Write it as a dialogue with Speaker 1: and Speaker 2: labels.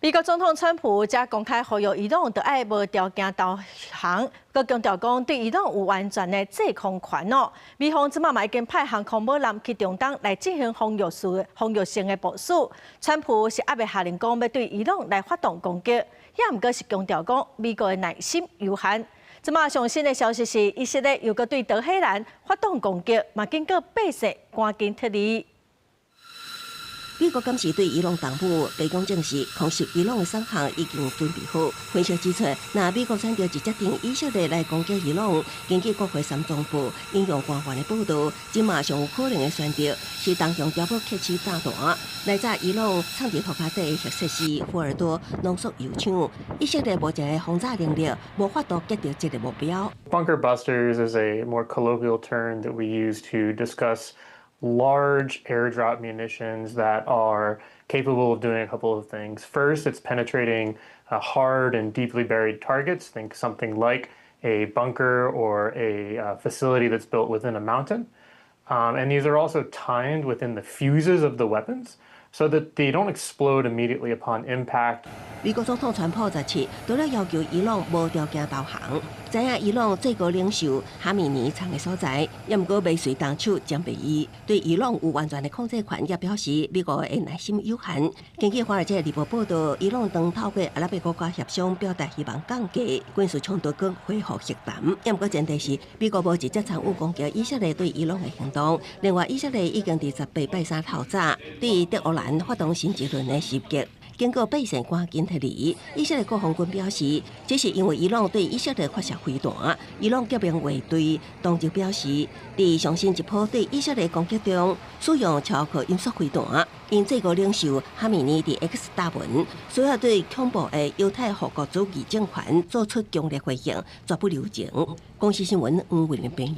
Speaker 1: 美国总统川普则公开呼吁伊朗要爱无条件投降，佮强调讲对伊朗有完全的制空权哦。美方即马嘛已经派航空母舰去中东来进行防御性的部署。川普是还未下令讲要对伊朗来发动攻击，也毋过是强调讲美国的耐心有限。即马上新的消息是，以色列又佮对德黑兰发动攻击，嘛经过百姓赶紧撤离。
Speaker 2: 美国今时对伊朗动武，白宫证实空袭伊朗的双项已经准备好。分析指出，若美国选择一决定以色列来攻击伊朗，根据国会参总部引用官员的报道，即马上有可能的选择是当用碉堡客气炸弹来炸伊朗藏伫土卡底的核设施福尔多浓缩铀厂。以色列目前的轰炸能力无法度击到这个目标。
Speaker 3: Bunker busters is a more colloquial term that we use to discuss large airdrop munitions that are capable of doing a couple of things. First, it's penetrating hard and deeply buried targets. Think something like a bunker or a facility that's built within a mountain. And these are also timed within the fuses of the weapons so that they don't explode immediately upon impact.
Speaker 2: 美国总统川普17除了要求伊朗无条件投降，知影伊朗最高领袖哈米尼藏的所在，也毋过未随动手将被伊对伊朗有完全的控制权，也表示美国的耐心有限。根据《华尔街日报》报道，伊朗当透过阿拉伯国家协商，表达希望降低军事冲突跟恢复和谈。也毋过前提是美国无直接参与攻击以色列对伊朗的行动。另外，以色列已经伫18拜三透早对德黑兰发动新一轮的袭击。 经过百姓赶紧撤离，以色列国防军表示，这是因为伊朗对以色列发射飞弹，伊朗革命卫队当局表示，伫上新一波对以色列攻击中，使用超过音速飞弹，因最高领袖哈米尼伫 X 大文，需要对恐怖的犹太复国主义政权做出强烈回应，绝不留情。公司新闻黄伟林编译。